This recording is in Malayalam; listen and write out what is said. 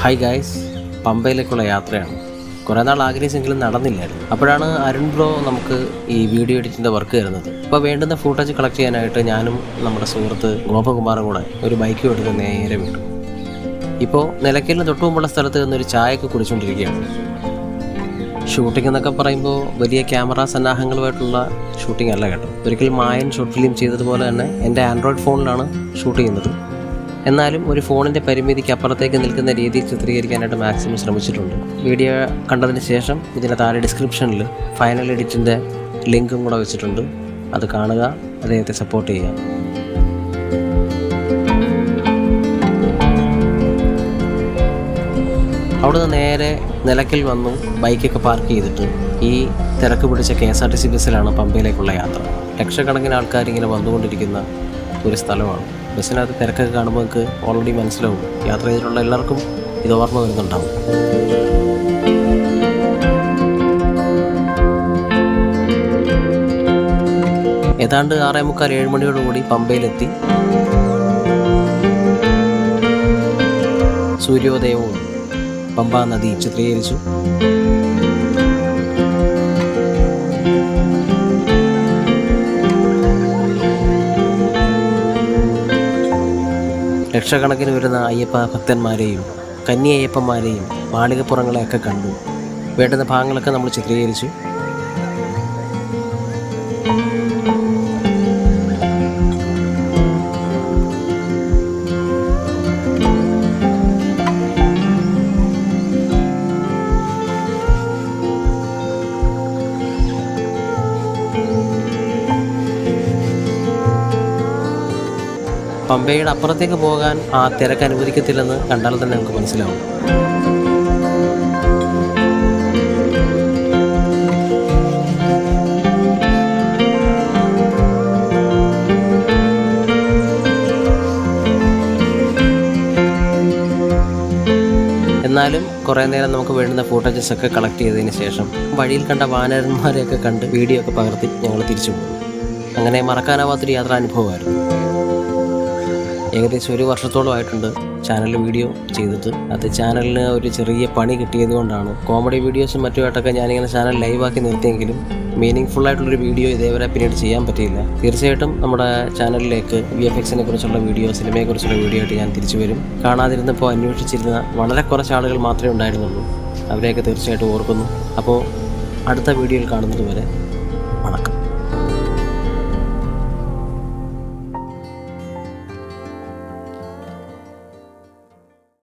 ഹായ് ഗായ്സ്, പമ്പയിലേക്കുള്ള യാത്രയാണ്. കുറേ നാൾ ആഗ്രഹിച്ചെങ്കിലും നടന്നില്ലായിരുന്നു. അപ്പോഴാണ് അരുൺ ബ്രോ നമുക്ക് ഈ വീഡിയോ എഡിറ്റിൻ്റെ വർക്ക് തരുന്നത്. അപ്പോൾ വേണ്ടുന്ന ഫൂട്ടേജ് കളക്ട് ചെയ്യാനായിട്ട് ഞാനും നമ്മുടെ സുഹൃത്ത് ഗോപകുമാറും കൂടെ ഒരു ബൈക്കും എടുത്ത് നേരെ വിട്ടു. ഇപ്പോൾ നിലയ്ക്കലിന് തൊട്ടു മുമ്പുള്ള സ്ഥലത്ത് നിന്നൊരു ചായയൊക്കെ കുടിച്ചുകൊണ്ടിരിക്കുകയാണ്. ഷൂട്ടിംഗ് എന്നൊക്കെ പറയുമ്പോൾ വലിയ ക്യാമറ സന്നാഹങ്ങളുമായിട്ടുള്ള ഷൂട്ടിംഗ് അല്ല കേട്ടോ. ഒരിക്കൽ മായൻ ഷോർട്ട് ഫിലിം ചെയ്തതുപോലെ തന്നെ എൻ്റെ ആൻഡ്രോയിഡ് ഫോണിലാണ് ഷൂട്ട് ചെയ്യുന്നത്. എന്നാലും ഒരു ഫോണിൻ്റെ പരിമിതിക്ക് അപ്പുറത്തേക്ക് നിൽക്കുന്ന രീതിയിൽ ചിത്രീകരിക്കാനായിട്ട് മാക്സിമം ശ്രമിച്ചിട്ടുണ്ട്. വീഡിയോ കണ്ടതിന് ശേഷം ഇതിൻ്റെ താഴെ ഡിസ്ക്രിപ്ഷനിൽ ഫൈനൽ എഡിറ്റിൻ്റെ ലിങ്കും കൂടെ വെച്ചിട്ടുണ്ട്. അത് കാണുക, അദ്ദേഹത്തെ സപ്പോർട്ട് ചെയ്യുക. അവിടുന്ന് നേരെ നിലയ്ക്കൽ വന്നു ബൈക്കൊക്കെ പാർക്ക് ചെയ്തിട്ട് ഈ തിരക്ക് പിടിച്ച KSRTC ബസ്സിലാണ് പമ്പയിലേക്കുള്ള യാത്ര. ലക്ഷക്കണക്കിന് ആൾക്കാരിങ്ങനെ വന്നുകൊണ്ടിരിക്കുന്ന ഒരു സ്ഥലമാണ്. ബസ്സിനകത്ത് തിരക്കൊക്കെ കാണുമ്പോൾ നിങ്ങൾക്ക് ഓൾറെഡി മനസ്സിലാവും. യാത്ര ചെയ്തിട്ടുള്ള എല്ലാവർക്കും ഇത് ഓർമ്മ വരുന്നുണ്ടാവും. ഏതാണ്ട് 6:45-7 മണിയോടുകൂടി പമ്പയിലെത്തി. സൂര്യോദയവും പമ്പാ നദി ചിത്രീകരിച്ചു. ലക്ഷക്കണക്കിന് വരുന്ന അയ്യപ്പ ഭക്തന്മാരെയും കന്നി അയ്യപ്പന്മാരെയും മാളികപ്പുറങ്ങളെയൊക്കെ കണ്ടു. വേണ്ടുന്ന ഭാഗങ്ങളൊക്കെ നമ്മൾ ചിത്രീകരിച്ചു. പമ്പയുടെ അപ്പുറത്തേക്ക് പോകാൻ ആ തിരക്ക് അനുവദിക്കത്തില്ലെന്ന് കണ്ടാൽ തന്നെ നമുക്ക് മനസ്സിലാവും. എന്നാലും കുറേ നേരം നമുക്ക് വേണ്ടുന്ന ഫൂട്ടേജസ് ഒക്കെ കളക്ട് ചെയ്തതിന് ശേഷം വഴിയിൽ കണ്ട വാനരന്മാരെയൊക്കെ കണ്ട് വീഡിയോ ഒക്കെ പകർത്തി ഞങ്ങൾ തിരിച്ചു പോകും. അങ്ങനെ മറക്കാനാവാത്തൊരു യാത്രാനുഭവമായിരുന്നു. ഏകദേശം 1 വർഷത്തോളമായിട്ടുണ്ട് ചാനൽ വീഡിയോ ചെയ്തിട്ട്. അത് ചാനലിന് ഒരു ചെറിയ പണി കിട്ടിയത് കൊണ്ടാണ്. കോമഡി വീഡിയോസും മറ്റുമായിട്ടൊക്കെ ഞാനിങ്ങനെ ചാനൽ ലൈവാക്കി നിർത്തിയെങ്കിലും മീനിങ് ഫുള്ളായിട്ടുള്ളൊരു വീഡിയോ ഇതേവരെ പിന്നീട് ചെയ്യാൻ പറ്റിയില്ല. തീർച്ചയായിട്ടും നമ്മുടെ ചാനലിലേക്ക് VFXനെ കുറിച്ചുള്ള വീഡിയോ, സിനിമയെക്കുറിച്ചുള്ള വീഡിയോ ആയിട്ട് ഞാൻ തിരിച്ചു വരും. കാണാതിരുന്നപ്പോൾ അന്വേഷിച്ചിരുന്ന വളരെ കുറച്ച് ആളുകൾ മാത്രമേ ഉണ്ടായിരുന്നുള്ളൂ. അവരെയൊക്കെ തീർച്ചയായിട്ടും ഓർക്കുന്നു. അപ്പോൾ അടുത്ത വീഡിയോയിൽ കാണുന്നത് വരെ വണക്കം.